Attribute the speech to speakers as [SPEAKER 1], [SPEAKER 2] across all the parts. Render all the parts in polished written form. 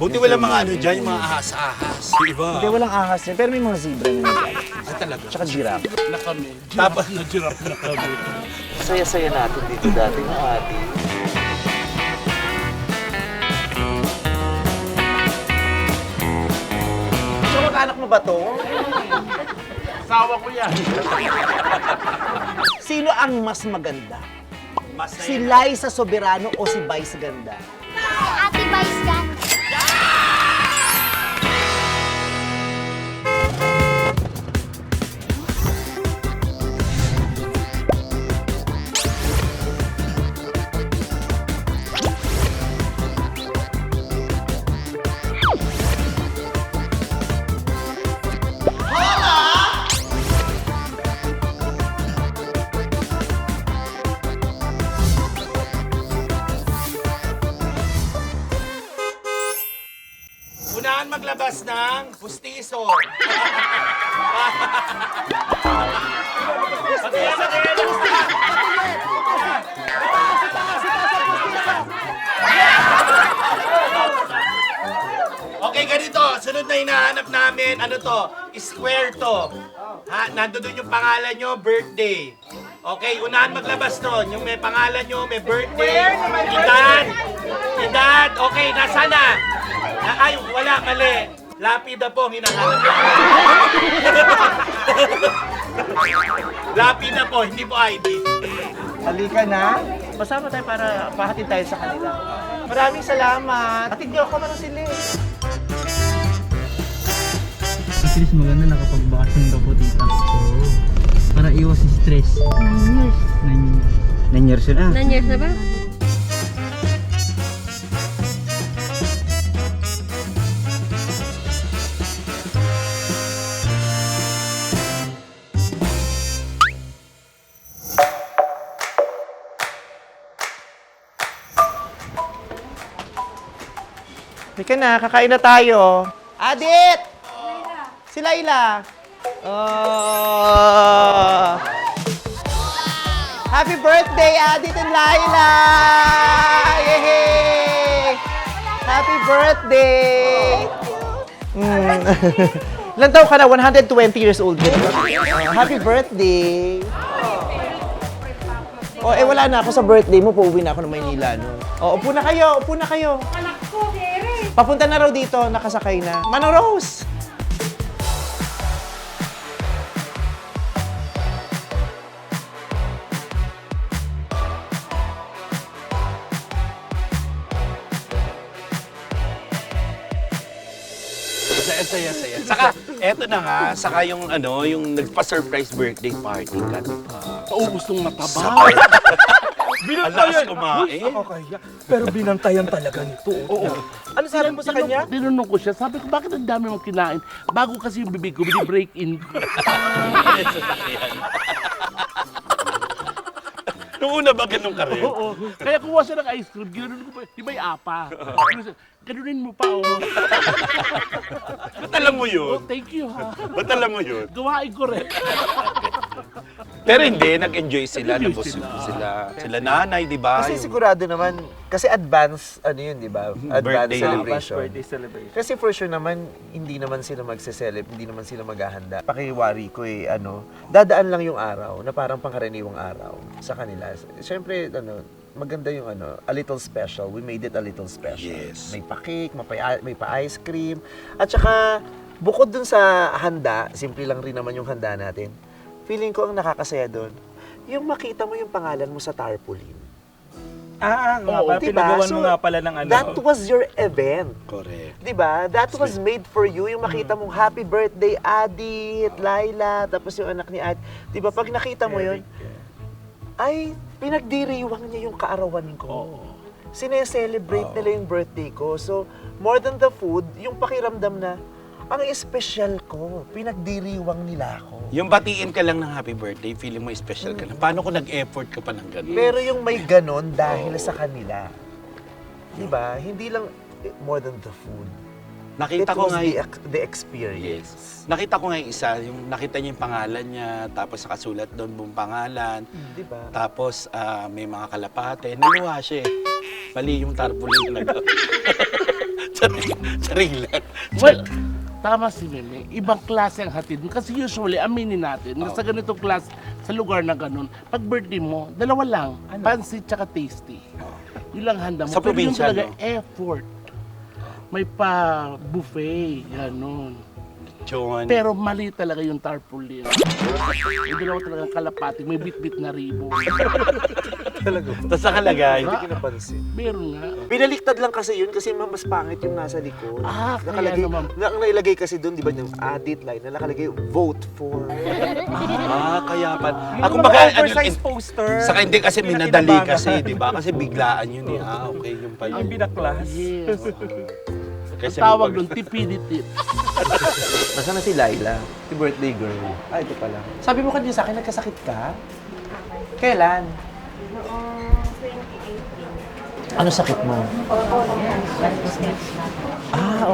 [SPEAKER 1] Buti wala mga ano dyan, yung mga ahas-ahas. Diba?
[SPEAKER 2] Hindi, walang ahas din, pero may mga zebra na nandiyan.
[SPEAKER 1] Ay, talaga.
[SPEAKER 2] Tsaka giraffe.
[SPEAKER 3] Na kami.
[SPEAKER 1] Tapos,
[SPEAKER 3] Na giraffe na kami.
[SPEAKER 2] Saya-saya natin dito dati ng ate. So, mag-anak mo ba to?
[SPEAKER 3] Asawa ko yan.
[SPEAKER 2] Sino ang mas maganda?
[SPEAKER 1] mas
[SPEAKER 2] Si Liza Soberano o si Vice Ganda?
[SPEAKER 4] Ate Vice Gan.
[SPEAKER 1] Unahan maglabas ng pustiso. Okay, ganito. Sunod na hinahanap namin, ano to? Square to. Ha? Nandun yung pangalan nyo, birthday. Okay, unahan maglabas nun. Yung may pangalan nyo, may birthday. Edad. Edad. Okay, nasa na? Ay, wala, mali. Lapida po ang hinahanap namin. Lapida po, hindi po ID.
[SPEAKER 2] Halika na. Masama tayo para pahatid tayo sa kanila. Maraming salamat. Hatid niyo ako man sila.
[SPEAKER 5] At least maganda nakapagbakasyon ka po, tita. Para iwas yung stress.
[SPEAKER 6] 9 years.
[SPEAKER 5] 9 years.
[SPEAKER 2] 9 years yun
[SPEAKER 6] 9 years na ba?
[SPEAKER 2] Halika na, kakain na tayo. Adit! Si Laila. Oh. Happy birthday, Adit and Laila! Yay! Happy birthday! Ilan taon ka na? 120 years old ka na. Happy birthday! Oh, eh wala na ako sa birthday mo. Pauwi na ako ng Maynila, no? Oh, upo na kayo, upo na kayo. Papunta na raw dito, nakasakay na. Manong Rose!
[SPEAKER 1] Saya. Saka, eto na nga, saka yung ano, yung nagpa-surprise birthday party ka.
[SPEAKER 3] Paubos ng mataba.
[SPEAKER 1] Ang lakas kumain.
[SPEAKER 3] Kaya, pero binantayan talaga nito. Oo.
[SPEAKER 2] Ano sabi mo sa kanya?
[SPEAKER 3] Tinanong ko siya, sabi ko, bakit ang dami mong kinain? Bago kasi yung bibig ko, break-in ko.
[SPEAKER 1] Nung una ba ganun ka rin?
[SPEAKER 3] Oo. Kaya kumuha siya ng ice cream, ginanon ko pa, di ba yung apa? Ganunin mo pa, oh.
[SPEAKER 1] Ba't alam mo
[SPEAKER 3] Oh,
[SPEAKER 1] yun?
[SPEAKER 3] thank you, ha.
[SPEAKER 1] Ba't alam mo yun?
[SPEAKER 3] Gawain ko rin.
[SPEAKER 1] Pero hindi, nag-enjoy sila.
[SPEAKER 3] Nag-enjoy
[SPEAKER 1] Nabusog
[SPEAKER 3] sila.
[SPEAKER 1] sila nanay, di ba?
[SPEAKER 2] Kasi sigurado naman, kasi advance, ano yun, di ba? Advance
[SPEAKER 1] Birthday.
[SPEAKER 2] celebration.
[SPEAKER 5] Birthday celebration.
[SPEAKER 2] Kasi for sure naman, hindi naman sila magse-celebrate, hindi naman sila maghahanda. Pakiwari ko dadaan lang yung araw na parang pangkaraniwang araw sa kanila. Siyempre, maganda yung a little special. We made it a little special.
[SPEAKER 1] Yes.
[SPEAKER 2] May pa-cake, may pa-ice cream. At saka, bukod dun sa handa, simple lang rin naman yung handa natin. Feeling ko ang nakakasaya doon, yung makita mo yung pangalan mo sa tarpaulin.
[SPEAKER 5] Nga
[SPEAKER 2] Oo,
[SPEAKER 5] pala,
[SPEAKER 2] diba?
[SPEAKER 5] pinagawan mo
[SPEAKER 2] So,
[SPEAKER 5] nga pala ng ano.
[SPEAKER 2] That was your event.
[SPEAKER 1] Correct.
[SPEAKER 2] Diba? That was made for you. Yung makita mong happy birthday, Adit, Laila, tapos yung anak ni Adit. Diba? Pag nakita mo yun, ay, pinagdiriwang niya yung kaarawan ko. Sineselebrate nila yung birthday ko. So, more than the food, yung pakiramdam na, ang espesyal ko, pinagdiriwang nila ako.
[SPEAKER 1] Yung batiin ka lang ng happy birthday, feeling mo special ka na. Paano kung nag-effort ka pa ng ganun?
[SPEAKER 2] Pero yung may ganon dahil sa kanila. Diba? Hindi lang more than the food.
[SPEAKER 1] Nakita
[SPEAKER 2] It
[SPEAKER 1] ko
[SPEAKER 2] was
[SPEAKER 1] nga
[SPEAKER 2] the experience.
[SPEAKER 1] Yes. Nakita ko nga yung isa, yung nakita niya yung pangalan niya, tapos nakasulat doon buong pangalan.
[SPEAKER 2] Diba?
[SPEAKER 1] Tapos may mga kalapate. Naluha siya eh. Mali yung tarpaulin talaga. ring lang.
[SPEAKER 3] Well, tama si Meme. Ibang klase ang hatid mo. Kasi usually, aminin natin, na sa ganitong klase, sa lugar na ganun, pag birthday mo, dalawa lang, pansit tsaka tasty. Yun lang handa mo.
[SPEAKER 1] Sa
[SPEAKER 3] Pero yun
[SPEAKER 1] probinsya,
[SPEAKER 3] talaga,
[SPEAKER 1] no?
[SPEAKER 3] effort. May pa-buffet, gano'n.
[SPEAKER 1] Chon.
[SPEAKER 3] Pero mali talaga yung tarpaulin. Yung dalawa talagang kalapati, may bit-bit na ribo.
[SPEAKER 2] Talaga.
[SPEAKER 1] Tapos nakalagay.
[SPEAKER 2] Hindi kinapansin.
[SPEAKER 3] Meron nga.
[SPEAKER 2] Pinaliktad lang kasi yun kasi mas pangit yung nasa likod.
[SPEAKER 3] Ah, kaya
[SPEAKER 2] Nakalagay,
[SPEAKER 3] naman.
[SPEAKER 2] ang nailagay kasi doon, di ba, yung added line, na nakalagay vote for.
[SPEAKER 1] Kaya pa. Ako
[SPEAKER 2] Yung
[SPEAKER 1] baka,
[SPEAKER 2] mga oversized poster.
[SPEAKER 1] Saka hindi kasi minadali
[SPEAKER 2] Pinakinabangan.
[SPEAKER 1] kasi, di ba? Kasi biglaan yun eh. Okay, yung pala.
[SPEAKER 2] Ang binaklas.
[SPEAKER 3] Yes.
[SPEAKER 1] Kasi
[SPEAKER 3] Ang tawag doon, tipidity.
[SPEAKER 2] Nasaan na si Laila? Si birthday girl. Ito pala. Sabi mo kanina sa akin, nagkasakit ka? Kailan?
[SPEAKER 6] Noong 2018.
[SPEAKER 2] Ano sakit mo?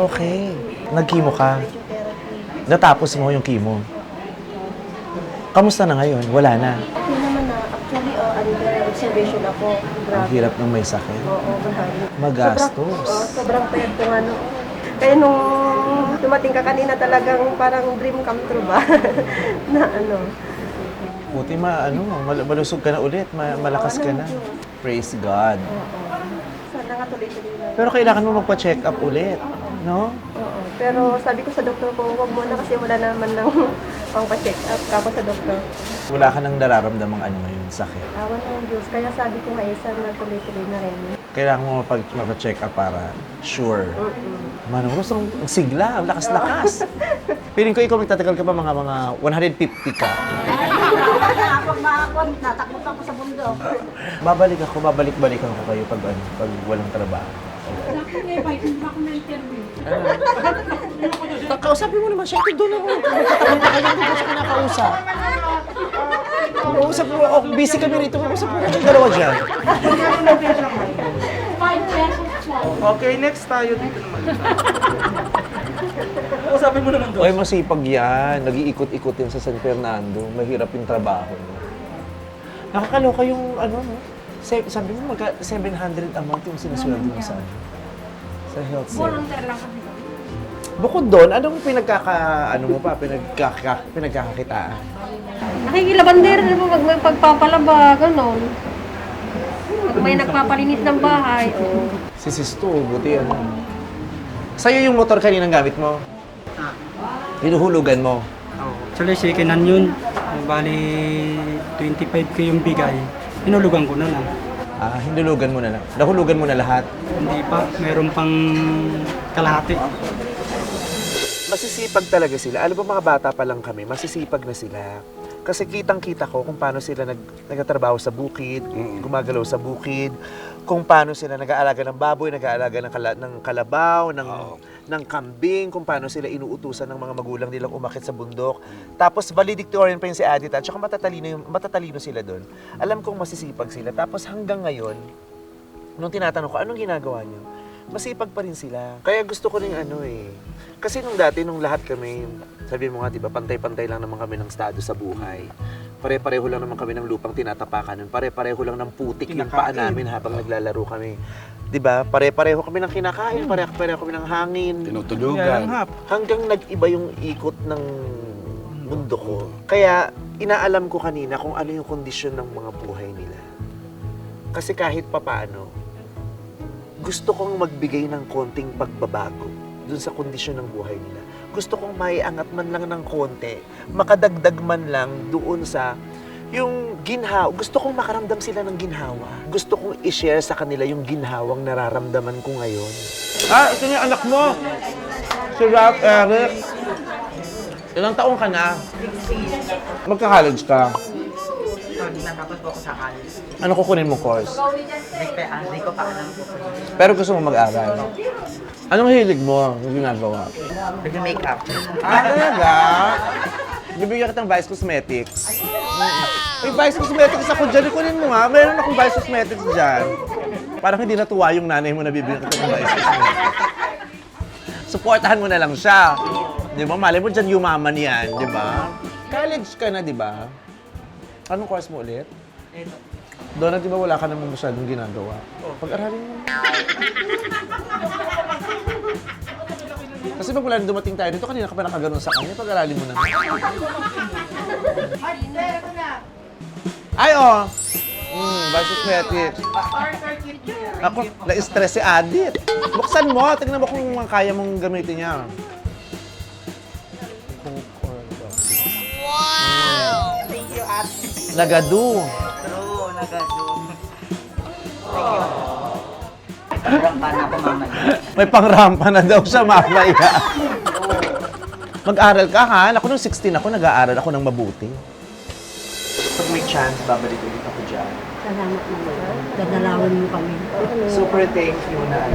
[SPEAKER 2] Okay. Nag-chemo ka?
[SPEAKER 6] Radiotherapy.
[SPEAKER 2] Natapos mo yung chemo? Kamusta na ngayon? Wala na.
[SPEAKER 6] Okay naman na. Actually, under observation ako.
[SPEAKER 2] Ang
[SPEAKER 6] Grabe.
[SPEAKER 2] hirap ng may sakit.
[SPEAKER 6] Oo, marami.
[SPEAKER 2] Magastos.
[SPEAKER 6] Sobrang payat ko nga noon. Kaya nung dumating ka kanina talagang parang dream come true ba? Na ano.
[SPEAKER 2] Buti malusog ka na ulit, malakas ka na. Praise God.
[SPEAKER 6] Sana nga tuloy-tuloy na.
[SPEAKER 2] Pero kailangan mo magpa-check up ulit, no?
[SPEAKER 6] Oo. Pero sabi ko sa doktor ko, huwag muna kasi wala naman ng pang-check up. Kako sa doktor.
[SPEAKER 2] Wala ka nang nararamdamang ngayon, sakit.
[SPEAKER 6] Awan ng Diyos. Kaya sabi ko nga, sana tuloy-tuloy na rin.
[SPEAKER 2] Kailangan mo magpa-check up para sure. Manong gusto ang sigla, ang lakas-lakas. Piling ko ikaw magtatagal ka pa mga 150 ka.
[SPEAKER 6] Pag maakon, natakot ako sa bundok.
[SPEAKER 2] Babalik-balikan ko kayo pag walang trabaho. Kausapin mo naman siya, ito doon ako. Hindi ko siya kinakausap. Kausap mo, busy kami rito, kausap mo kami dalawa dyan.
[SPEAKER 5] Okay, next tayo dito naman. Kausapin mo naman doon.
[SPEAKER 2] Oy, masipag yan. Nag-iikot-ikot yan sa San Fernando. Mahirap yung trabaho mo. Nakakaloka yung no? Sabi mo, 700 a month yung sinusweldo mo sa health center.
[SPEAKER 6] Volunteer lang kami.
[SPEAKER 2] Bukod doon, anong pinagkakakitaan?
[SPEAKER 6] Nakikilabander, pag may pagpapalaba, gano'n. Pag may nagpapalinis ng bahay,
[SPEAKER 2] Si Sisto, buti Sa'yo yung motor kaninang gamit mo? Hinuhulugan mo?
[SPEAKER 5] Actually, second-hand yun. Bali, 25K yung bigay. Hinulugan ko na lang.
[SPEAKER 2] Hinulugan mo na lang. Nahulugan mo na lahat?
[SPEAKER 5] Hindi pa, meron pang kalahati.
[SPEAKER 2] Masisipag talaga sila. Alam mo, mga bata pa lang kami, masisipag na sila. Kasi kitang-kita ko kung paano sila nagtatrabaho sa bukid, gumagalaw sa bukid, kung paano sila nag-aalaga ng baboy, nag-aalaga ng kalabaw, ng kambing, kung paano sila inuutusan ng mga magulang nilang umakyat sa bundok. Tapos valedictorian pa yun si Adita, at saka matatalino sila doon. Alam kong masisipag sila. Tapos hanggang ngayon, nung tinatanong ko, anong ginagawa niyo? Masipag pa rin sila. Kaya gusto ko rin kasi nung dati, nung lahat kami, sabi mo nga, di ba, pantay-pantay lang naman kami ng estado sa buhay. Pare-pareho lang naman kami ng lupang tinatapakan. Pare-pareho lang ng putik yung paa namin habang naglalaro kami. Di ba? Pare-pareho kami ng kinakain, pare-pareho kami ng hangin.
[SPEAKER 1] Tinutulugan.
[SPEAKER 2] Hanggang nag-iba yung ikot ng mundo ko. Kaya, inaalam ko kanina kung ano yung kondisyon ng mga buhay nila. Kasi kahit papaano, gusto kong magbigay ng konting pagbabago dun sa kondisyon ng buhay nila. Gusto kong maiangat man lang ng konti, makadagdag man lang doon sa yung ginhawa. Gusto kong makaramdam sila ng ginhawa. Gusto kong i-share sa kanila yung ginhawang nararamdaman ko ngayon. Ito yung anak mo. Si Ralph Eric. Ilang taong ka na? Magka-college ka?
[SPEAKER 7] Natapos po ako sa college.
[SPEAKER 2] Ano kukunin mo course?
[SPEAKER 7] Hindi ko pa alam po.
[SPEAKER 2] Pero gusto mo mag-aral. Anong hilig mo yung ginagawa?
[SPEAKER 7] Nag-makeup.
[SPEAKER 2] Talaga? Bibigyan kitang Vice Cosmetics. May Vice Cosmetics ako dyan. Ikunin mo nga. Meron akong Vice Cosmetics dyan. Parang hindi natuwa yung nanay mo na bibigyan kita ng Vice Cosmetics. Supportahan mo na lang siya. Di ba? Malay mo dyan yumaman yan. Di ba? College ka na, di ba? Anong course mo ulit? Doon na, di ba wala ka naman masyadong ginagawa? Pag-aralin mo. Kasi pag wala nang dumating tayo dito, kanina ka pa nakaganon sa kanya, pag-aralin mo na. Ay, oh! Bakit kwetit? Ako, na-stress si Adit. Buksan mo, tingnan mo kung kaya mong gamitin niya. Wow!
[SPEAKER 7] Thank you, ate.
[SPEAKER 2] Nagadu.
[SPEAKER 7] True, nagado. Thank you. Rampa na ako mamaya.
[SPEAKER 2] May pangrampa na daw siya mamaya. Mag-aral ka, ha? Ako nung 16 ako, nag-aaral ako ng mabuti. Pag may chance, babalik ulit ako dyan.
[SPEAKER 6] Salamat naman. Dadalawin mo kami.
[SPEAKER 2] Super thank you na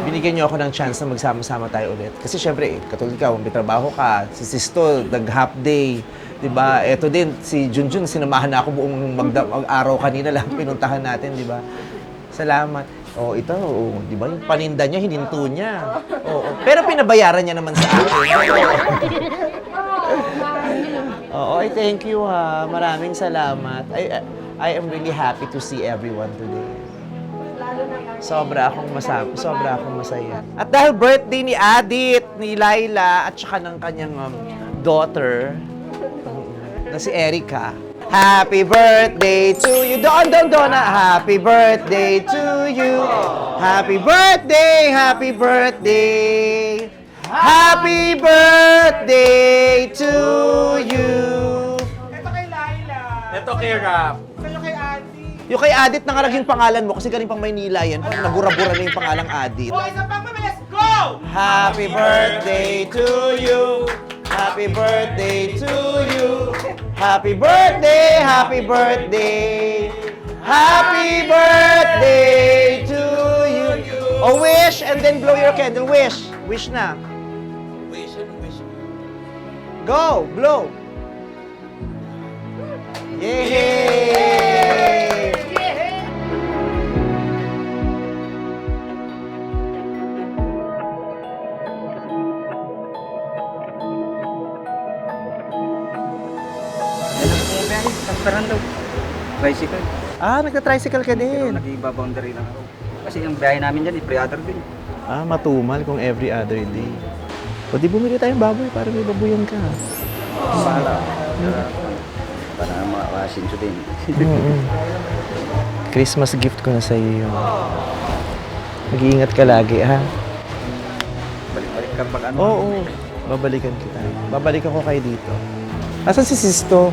[SPEAKER 2] binigyan niyo ako ng chance na magsama-sama tayo ulit. Kasi syempre, katulad ka, may trabaho ka, si Sisto, nag-half day, di ba? Eto din, si Junjun, sinamahan na ako buong mag-araw kanina lang, pinuntahan natin, di ba? Salamat. Oh, ito, oh, di ba? Yung paninda niya, hininto niya. Oo. Pero pinabayaran niya naman sa akin. Oo, I thank you ha. Maraming salamat. I am really happy to see everyone today. Sobra akong masaya. At dahil birthday ni Adit, ni Laila, at saka ng kanyang daughter, na si Erica. Happy birthday to you. Don. Happy birthday to you. Happy birthday, happy birthday. Happy birthday to you.
[SPEAKER 1] Ito kay Rap.
[SPEAKER 2] Yung kay Adit na nga naging pangalan mo kasi galing pang Maynila yan. Nabura-bura na yung pangalang Adit.
[SPEAKER 1] Let's go!
[SPEAKER 2] Happy birthday to you. Happy birthday to you. Happy birthday, happy birthday. Happy birthday to you. Oh, wish and then blow your candle. Wish. Wish na. Go, blow. Yay!
[SPEAKER 8] Transparent daw. Tricycle.
[SPEAKER 2] Ah, nagka-tricycle ka din.
[SPEAKER 8] Nag-iba-boundary lang ako. Kasi yung biyahe namin dyan, pre-other din.
[SPEAKER 2] Ah, matumal kung every other day. O di bumili tayong baboy para may babuyan ka.
[SPEAKER 8] Para makasinso din.
[SPEAKER 2] Christmas gift ko na sa iyo. Mag-iingat ka lagi, ha?
[SPEAKER 8] Balik-balik ka pag ano.
[SPEAKER 2] Oo, babalikan kita. Babalikan ko kayo dito. Asan si Sisto?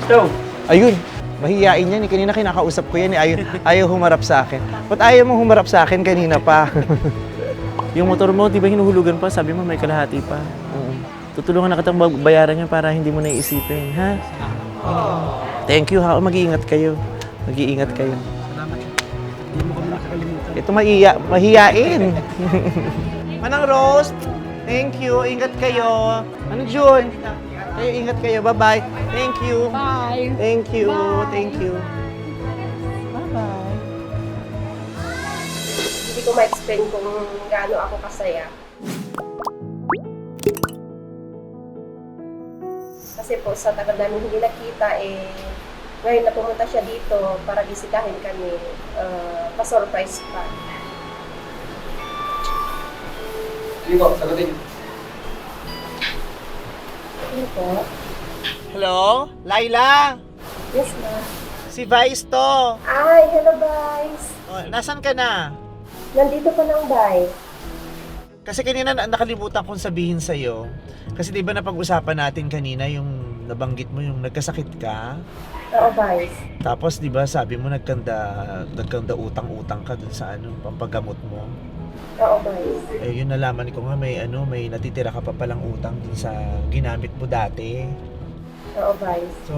[SPEAKER 8] Stone!
[SPEAKER 2] Ayun, mahihiyain yan. Kanina kinakausap ko yan. Ayaw humarap sa akin. Ba't ayaw mong humarap sa akin kanina pa? Yung motor mo, di ba hinuhulugan pa? Sabi mo may kalahati pa. Oo. Tutulungan na kitang bayaran yan para hindi mo naiisipin, ha? Thank you, ha? Mag-iingat kayo. Mag-iingat kayo.
[SPEAKER 8] Salamat. Hindi mo kami nakakalimutan.
[SPEAKER 2] Ito mahihiyain. Manang Rose, thank you. Ingat kayo. Ano, June? Kayo, ingat kayo. Bye-bye. Thank you.
[SPEAKER 6] Bye.
[SPEAKER 2] Thank you.
[SPEAKER 6] Bye.
[SPEAKER 2] Thank you. Bye-bye.
[SPEAKER 6] Hindi ko ma-explain kung gaano ako kasaya. Kasi po sa tagal namin hindi nakita, ngayon na pumunta siya dito para bisitahin kami, pa-surprise pa.
[SPEAKER 8] Hindi po, sagutin.
[SPEAKER 6] Ano po?
[SPEAKER 2] Hello? Laila?
[SPEAKER 6] Yes, ma.
[SPEAKER 2] Si Vice to.
[SPEAKER 6] Ay, hello guys!
[SPEAKER 2] Oh, nasan ka na?
[SPEAKER 6] Nandito pa ng bay.
[SPEAKER 2] Kasi kanina nakalimutan kong sabihin sa'yo. Kasi di ba napag-usapan natin kanina yung nabanggit mo yung nagkasakit ka?
[SPEAKER 6] Oo, guys.
[SPEAKER 2] Tapos di ba sabi mo nagkanda utang-utang ka dun sa pampagamot mo?
[SPEAKER 6] Oo, guys.
[SPEAKER 2] Eh yun nalaman ko nga may natitira ka pa palang utang dun sa ginamit mo dati.
[SPEAKER 6] Oo, guys.
[SPEAKER 2] So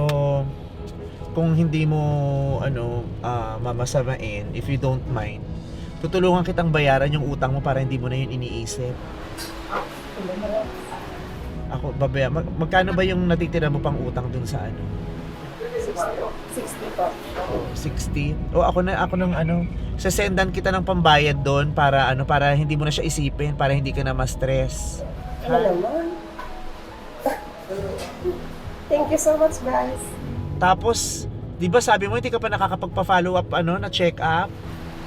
[SPEAKER 2] kung hindi mo mamasamain, if you don't mind, tutulungan kitang bayaran yung utang mo para hindi mo na yun iniisip. Ako, magkano ba yung natitira mo pang utang dun sa
[SPEAKER 6] 60 po.
[SPEAKER 2] 60? O ako nang sasendan kita ng pambayad doon para para hindi mo na siya isipin, para hindi ka na ma-stress.
[SPEAKER 6] Ano naman? Thank you so much, guys.
[SPEAKER 2] Tapos, 'di ba sabi mo hindi ka pa nakakapagpa-follow up na check up?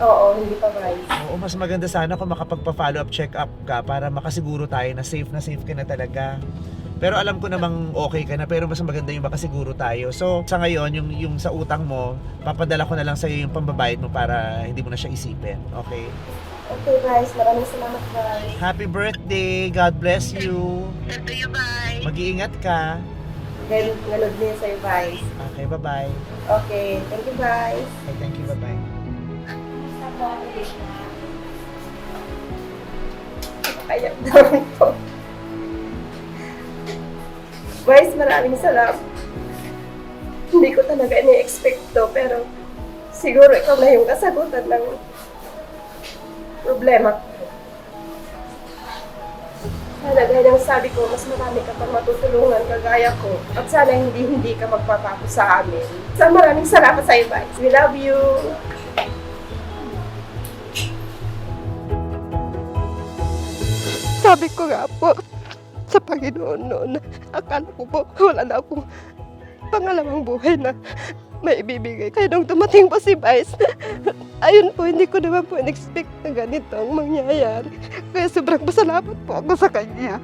[SPEAKER 6] Oo, hindi pa Vice.
[SPEAKER 2] Oo, mas maganda sana kung makapagpa-follow up, check up ka para makasiguro tayo na safe ka na talaga. Pero alam ko namang okay ka na, pero mas maganda yung makasiguro tayo. So, sa ngayon, yung sa utang mo, papadala ko na lang sa'yo yung pambabayad mo para hindi mo na siya isipin. Okay?
[SPEAKER 6] Okay, Vice. Maraming salamat, Vice.
[SPEAKER 2] Happy birthday! God bless you! Mag-iingat ka.
[SPEAKER 6] Ganun din sa'yo, Vice.
[SPEAKER 2] Okay, bye-bye.
[SPEAKER 6] Okay, thank you, Vice.
[SPEAKER 2] Okay, thank you, bye-bye.
[SPEAKER 6] Kaya naman po. Vice, maraming salamat. Hindi ko talaga ini-expect to, pero siguro ikaw na yung kasagutan ng problema ko. Sana ganyang sabi ko, mas marami ka pang matutulungan kagaya ko. At sana hindi ka magpapako sa amin. So maraming salamat sa iyo, Vice. We love you. Sabi ko nga po sa Panginoon noon, akala ko po wala na akong pangalawang buhay na may ibibigay. Kaya nung dumating po si Vice, ayun po, hindi ko naman po in-expect na ganito ang mangyayari. Kaya sobrang pasalamat po ako sa kanya.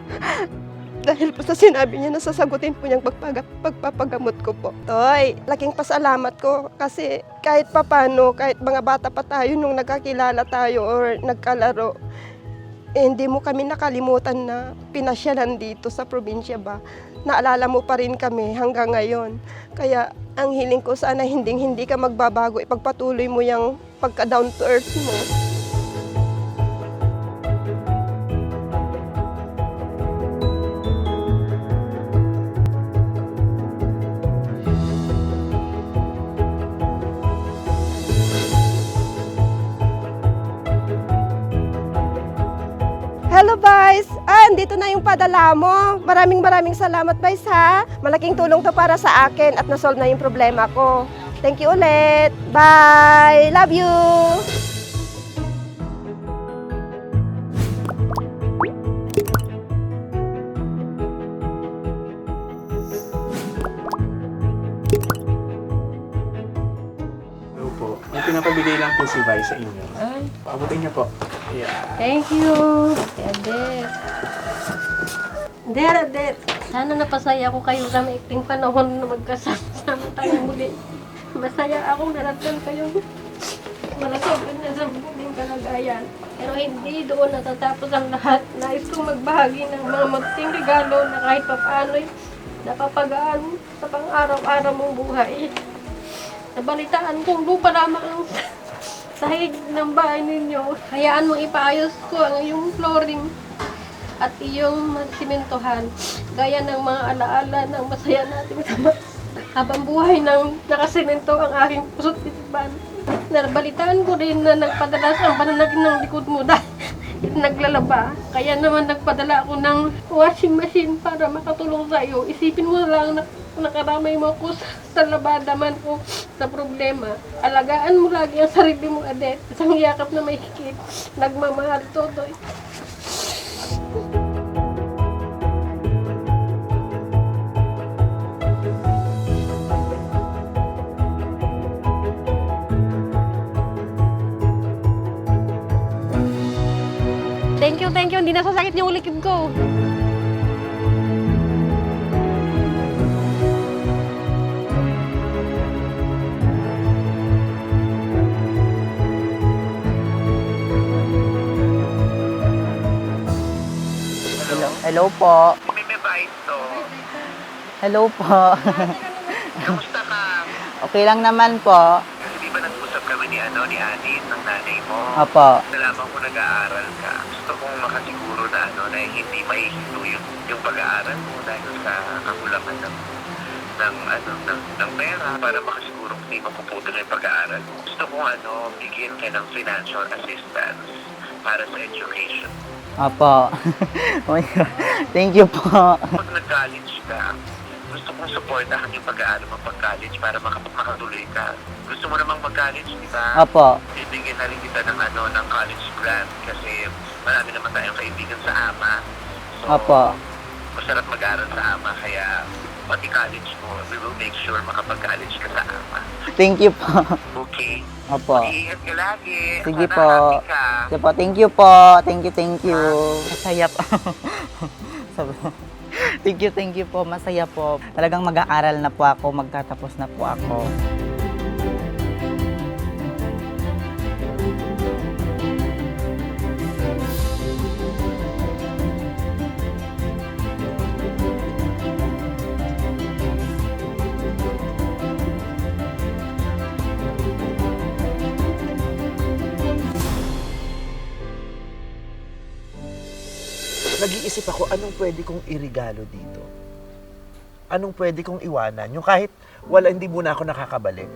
[SPEAKER 6] Dahil po sa sinabi niya na sasagutin po niyang pagpapagamot ko po. Toy, laking pasalamat ko kasi kahit papano, kahit mga bata pa tayo nung nagkakilala tayo or nagkalaro, hindi mo kami nakalimutan na pinasyalan dito sa probinsya ba. Naalala mo pa rin kami hanggang ngayon. Kaya ang hiling ko sana hindi ka magbabago, ipagpatuloy mo yung pagka-down to earth mo. Hello, Vice! Andito na yung padala mo. Maraming salamat, Vice, ha? Malaking tulong to para sa akin at nasolve na yung problema ko. Thank you ulit. Bye! Love you!
[SPEAKER 9] Hello po. May pinapabigay lang po si Vi sa inyo.
[SPEAKER 10] Ay,
[SPEAKER 9] Paabutin niyo po. Yeah.
[SPEAKER 10] thank you. Adet. Adet. Sana napasaya ko kayo sa maikling panahon na magkasama tayo muli. Masaya akong naratnan kayo. Malasogan na sa muling kalagayan. Pero hindi doon natatapos ang lahat. Nais kong magbahagi ng mga magting regalo na kahit papaano'y napapagaan sa pang-araw-araw mong buhay. Nabalitaan kong lupa lamang ang sahig ng bahay ninyo. Hayaan mong ipaayos ko ang iyong flooring at iyong simentohan. Gaya ng mga alaala ng masaya nating sama. Habang buhay nang nakasemento ang aking puso't isipan. Nabalitaan ko rin na nagpadalas ang pananagin ng likod mo dahil naglalaba. Kaya naman nagpadala ako ng washing machine para makatulong sa iyo. Isipin mo lang na nakaramay mo ako sa labada man o sa problema. Alagaan mo lagi ang sarili mo, Adet. Isang yakap na may higit. Nagmamahal, Totoy. Thank you. Hindi nasasakit yung ulikid ko.
[SPEAKER 7] Hello po.
[SPEAKER 1] May mabait to.
[SPEAKER 7] Hello po.
[SPEAKER 1] Kamusta ka?
[SPEAKER 7] Okay lang naman po.
[SPEAKER 1] Hindi ba nag-usap kami ni Adi, ng nanay mo?
[SPEAKER 7] Opo.
[SPEAKER 1] Nalaman ko nag-aaral ka. Gusto kong makasiguro na na hindi mahihinto yung pag-aaral mo dahil sa kakulangan ng pera para makasiguro hindi mapuputol yung pag-aaral mo. Gusto kong bigyan ka ng financial assistance para sa education.
[SPEAKER 7] Opo. Oh my God. Thank you po.
[SPEAKER 1] Pag nag-college ka, gusto kong supportahan yung pag-aaral mo pag-college para makatuloy ka. Gusto mo namang mag-college, di ba?
[SPEAKER 7] Opo.
[SPEAKER 1] Bibigyan na rin kita ng college grant kasi marami naman tayong kaibigan sa AMA. So,
[SPEAKER 7] Opo.
[SPEAKER 1] masarap mag-aaral sa AMA kaya
[SPEAKER 11] pati college mo. We will make sure makapag-college ka sa AMA.
[SPEAKER 7] Thank you po.
[SPEAKER 11] Okay?
[SPEAKER 7] Opo.
[SPEAKER 11] Iingat ka lagi.
[SPEAKER 7] Sige
[SPEAKER 11] Sana
[SPEAKER 7] po.
[SPEAKER 11] happy ka.
[SPEAKER 7] Sige po. Thank you po. Thank you. Masaya po. Sabi ko, thank you po. Masaya po. Talagang mag-aaral na po ako. Magtatapos na po ako.
[SPEAKER 2] Nag-iisip ako, anong pwede kong irigalo dito? Anong pwede kong iwanan? Yung kahit hindi muna ako nakakabalik,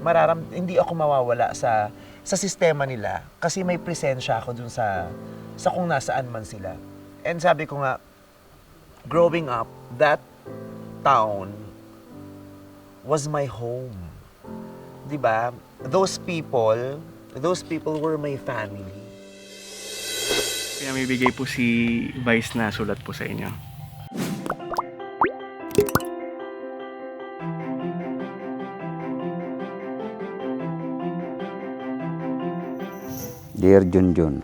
[SPEAKER 2] hindi ako mawawala sa sistema nila kasi may presensya ako dun sa kung nasaan man sila. And sabi ko nga, growing up, that town was my home. 'Di ba? Those people were my family.
[SPEAKER 9] Kaya may bigay po si Vice na sulat po sa inyo.
[SPEAKER 8] Dear Junjun,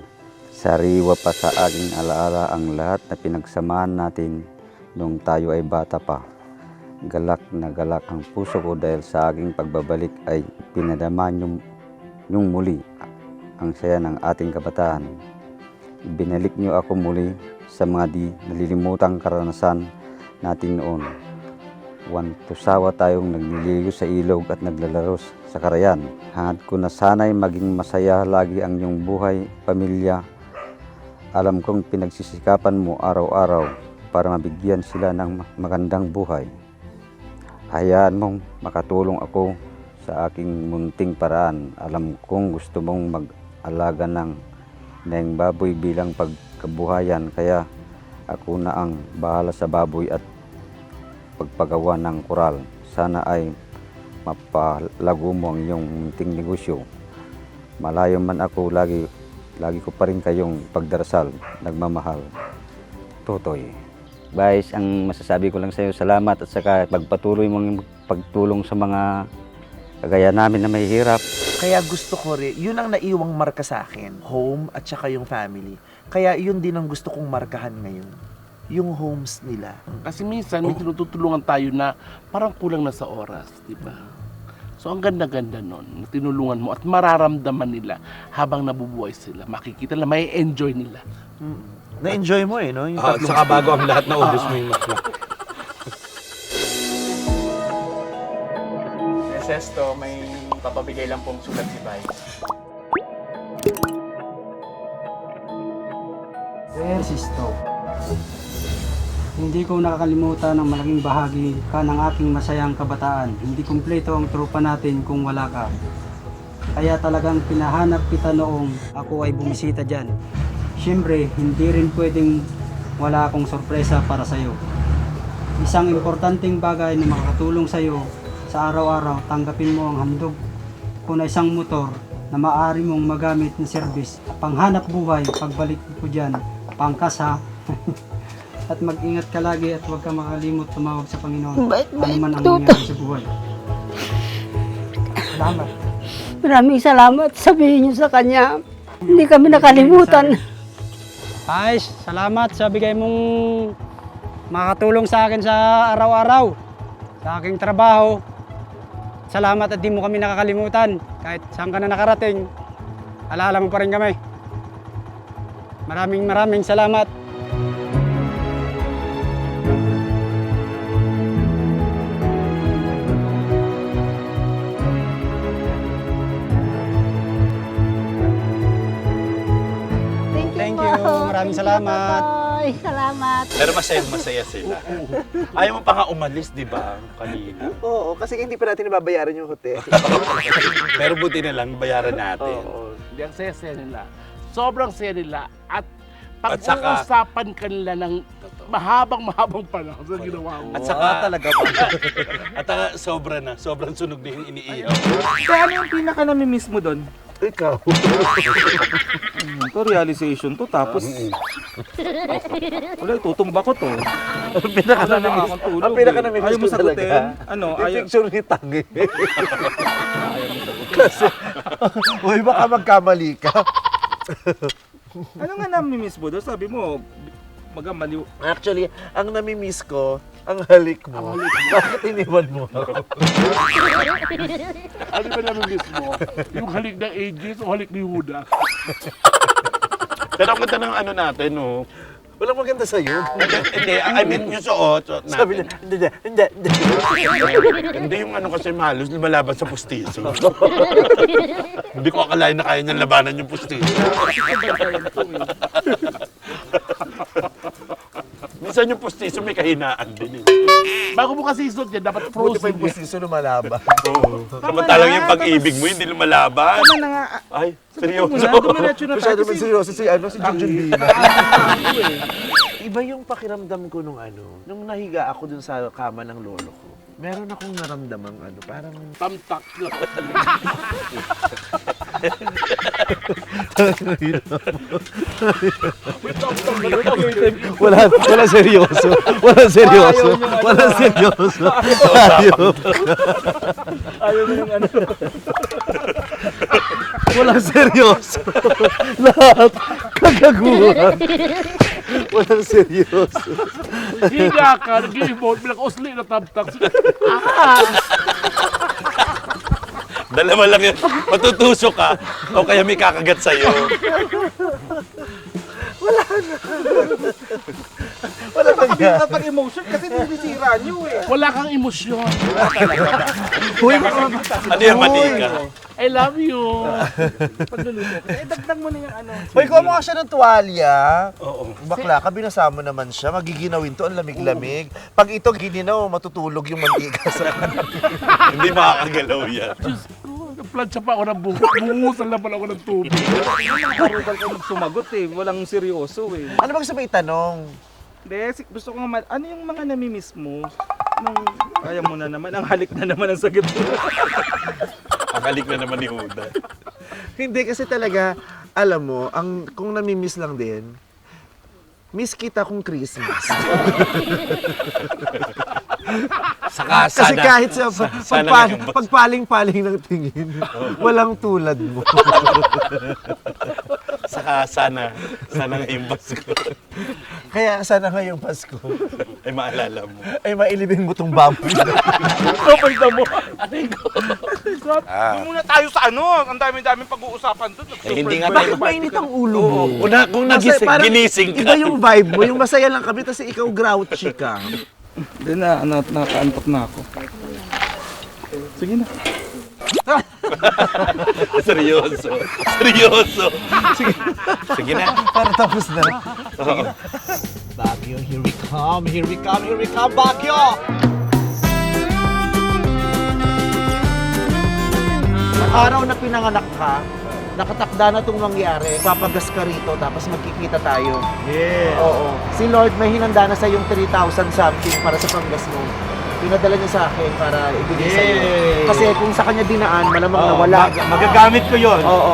[SPEAKER 8] sariwa pa sa aking alaala ang lahat na pinagsamahan natin nung tayo ay bata pa. Galak na galak ang puso ko dahil sa aking pagbabalik ay pinadama niyong muli ang saya ng ating kabataan. Binalik niyo ako muli sa mga di nalilimutang karanasan natin noon. Tusawa tayong nagliligo sa ilog at naglalaro sa karayan. Hangad ko na sana'y maging masaya lagi ang iyong buhay, pamilya. Alam kong pinagsisikapan mo araw-araw para mabigyan sila ng magandang buhay. Hayaan mong makatulong ako sa aking munting paraan. Alam kong gusto mong mag-alaga ng baboy bilang pagkabuhayan, kaya ako na ang bahala sa baboy at pagpagawa ng koral. Sana ay mapalago mo ang iyong munting negosyo. Malayo man ako, lagi ko pa rin kayong pagdarasal. Nagmamahal, Totoy. Vice, ang masasabi ko lang sa iyo, salamat at saka pagpatuloy mong pagtulong sa mga kagaya namin na mahihirap.
[SPEAKER 2] Kaya gusto ko rin, yun ang naiwang marka sa akin, home at saka yung family. Kaya yun din ang gusto kong markahan ngayon, yung homes nila.
[SPEAKER 3] Kasi minsan may tinutulungan tayo na parang kulang na sa oras, di ba? So ang ganda-ganda nun, na tinulungan mo at mararamdaman nila habang nabubuhay sila. Makikita nila, may enjoy nila.
[SPEAKER 2] Na-enjoy mo no? Yung tatlong
[SPEAKER 1] Saka bago ang lahat na ubos mo yung makla.
[SPEAKER 9] Sesto, may papabigay lang pong sulat si Vice.
[SPEAKER 12] Dear Sisto, hindi ko nakakalimutan ang malaking bahagi ka ng aking masayang kabataan. Hindi kumpleto ang tropa natin kung wala ka. Kaya talagang pinahanap kita noong ako ay bumisita dyan. Siyempre, hindi rin pwedeng wala akong sorpresa para sa'yo. Isang importanteng bagay na makakatulong sa'yo sa araw-araw, tanggapin mo ang handog ko na isang motor na maaari mong magamit ng service. Panghanap buhay, pagbalik ko dyan, pangkas ha. At mag-ingat ka lagi at huwag ka makalimot tumawag sa Panginoon. Ano man ang nangyari sa buhay. Salamat.
[SPEAKER 6] Maraming salamat. Sabihin niyo sa kanya, hindi kami nakalimutan.
[SPEAKER 12] Guys, salamat sa bigay mong makatulong sa akin sa araw-araw, sa aking trabaho. Salamat at di mo kami nakakalimutan. Kahit saan ka na nakarating, alaala mo pa rin kami. Maraming salamat. Thank you. Maraming salamat.
[SPEAKER 6] Salamat.
[SPEAKER 1] Pero masaya sila. Ayaw mo pa nga umalis, di ba? Kanina.
[SPEAKER 2] Oo, kasi hindi pa natin nababayaran yung hotel.
[SPEAKER 1] Pero buti na lang, bayaran natin.
[SPEAKER 3] Oo. Hindi ang saya-saya nila. Sobrang saya nila. At
[SPEAKER 1] At saka-
[SPEAKER 3] pag-uusapan ka nila ng mahabang panahon sa ginawa mo.
[SPEAKER 1] At saka talaga pa. At saka sobra na. Sobrang sunog na yung iniiyaw.
[SPEAKER 9] Kaya ano yung pinaka namimiss mo doon?
[SPEAKER 2] Ikaw.
[SPEAKER 13] Ito realization to, tapos wala, itutumba ko to.
[SPEAKER 2] Ang pinaka-namimiss
[SPEAKER 13] Ang
[SPEAKER 2] pinaka-namimiss
[SPEAKER 13] ayaw mo
[SPEAKER 2] ko talaga.
[SPEAKER 13] sagutin? Ano?
[SPEAKER 2] Yung
[SPEAKER 13] Ayaw.
[SPEAKER 2] picture ni Tangi. Kasi, uy, baka magkamali ka.
[SPEAKER 13] Ano nga namimiss mo doon? Sabi mo, magamaliw.
[SPEAKER 2] Actually, ang namimiss ko, ang halik mo. Bakit iniwan mo ako?
[SPEAKER 3] Ano ba naman mismo? Yung halik ng Aegis o halik ni Huda?
[SPEAKER 1] Pero ang ganda ng ano natin, no?
[SPEAKER 2] Walang maganda sa'yo.
[SPEAKER 1] Hindi, I mean yung suot natin.
[SPEAKER 2] Sabi niya, hindi.
[SPEAKER 1] Hindi yung ano kasi malos, lumalaban sa pustiso. Hindi ko akalain na kaya niyang labanan yung pustiso. Minsan yung pustiso may kahinaan din eh.
[SPEAKER 3] Bago mo kasi isuot yan, dapat
[SPEAKER 2] Buti pa
[SPEAKER 3] frozen
[SPEAKER 2] yung
[SPEAKER 3] yan.
[SPEAKER 2] pustiso lumalaban.
[SPEAKER 1] Oo. Samantalang yung pag-ibig mo hindi lumalaban.
[SPEAKER 13] Tama na nga.
[SPEAKER 1] Ay, seryoso.
[SPEAKER 13] Dumiretso na
[SPEAKER 2] Masyado
[SPEAKER 13] tayo.
[SPEAKER 2] man seryoso si Junjun Bina. Iba yung pakiramdam ko nung nahiga ako dun sa kama ng lolo ko. Meron akong naramdamang parang...
[SPEAKER 3] Tamtak lang.
[SPEAKER 2] Wala seryoso. Walang seryoso. Walang seryoso. Ayaw.
[SPEAKER 13] Ayaw mo yung ano.
[SPEAKER 2] Walang seryoso. Lahat kagaguhan. Walang seryoso.
[SPEAKER 3] Higa ka, nag-i-emote, bilang usli na tamtak.
[SPEAKER 1] Dalawa lang yun. Matutusok ka o kaya may kakagat sa'yo.
[SPEAKER 2] Wala kang
[SPEAKER 13] Pag emotion, kasi nilisira nyo eh.
[SPEAKER 3] Wala kang emosyon.
[SPEAKER 1] Ano yung matika?
[SPEAKER 3] I love you.
[SPEAKER 13] Pagluluto ko. Dagdag mo na yung ano.
[SPEAKER 2] Hoy, kumuha ka siya ng tuwalya.
[SPEAKER 1] Oo.
[SPEAKER 2] Bakla ka, binasama naman siya. Magiginawin to, ang lamig-lamig. Pag ito ginaw, matutulog yung mantika sa
[SPEAKER 1] Hindi makakagalaw yan.
[SPEAKER 3] Diyos ko, nagplansya pa ako ng buhok. Bungusan lang pala ako ng tubig.
[SPEAKER 13] Nakarugal ka sumagot eh. Walang seryoso eh.
[SPEAKER 2] Ano ba gusto mo itanong?
[SPEAKER 13] Hindi, gusto ko nga ano yung mga namimiss mo? Kaya mo na naman, ang halik na naman ang sagot mo.
[SPEAKER 1] Akalik na naman ni Huda.
[SPEAKER 2] Hindi kasi talaga, alam mo, kung namimiss lang din, miss kita kung Christmas.
[SPEAKER 1] Saka
[SPEAKER 2] Kasi
[SPEAKER 1] sana.
[SPEAKER 2] kahit sa
[SPEAKER 1] Sana
[SPEAKER 2] pagpaling-paling ng tingin, walang tulad mo.
[SPEAKER 1] Saka sana ngayong Pasko
[SPEAKER 2] Kaya sana ngayong Pasko,
[SPEAKER 1] ay maalala mo.
[SPEAKER 2] ay mailibing mo tong baboy.
[SPEAKER 3] Kapag na mo. Ating ko.
[SPEAKER 13] Doon muna tayo sa ano, ang dami-daming pag-uusapan doon.
[SPEAKER 1] hindi nga
[SPEAKER 2] Bakit mainit ang ulo mo?
[SPEAKER 1] Kung
[SPEAKER 2] Kasi parang
[SPEAKER 1] ginising ka.
[SPEAKER 2] Iba yung vibe mo, yung masaya lang kami, kasi ikaw grouchy ka.
[SPEAKER 13] Hindi na, nakaantok na ako. Sige na.
[SPEAKER 1] Seryoso. Sige na.
[SPEAKER 2] Para tapos na. Baguio, here we come, Baguio! Ang araw na pinanganak ka, nakatakda na itong mangyari. Papagas ka rito, tapos magkikita tayo.
[SPEAKER 1] Yeah.
[SPEAKER 2] Oo. Si Lord may hinanda na sa yung 3,000 something para sa panggas mo. Pinadala niya sa akin para ibigay sa'yo. Kasi kung sa kanya dinaan, malamang nawala.
[SPEAKER 1] Magagamit ko yon.
[SPEAKER 2] Oo.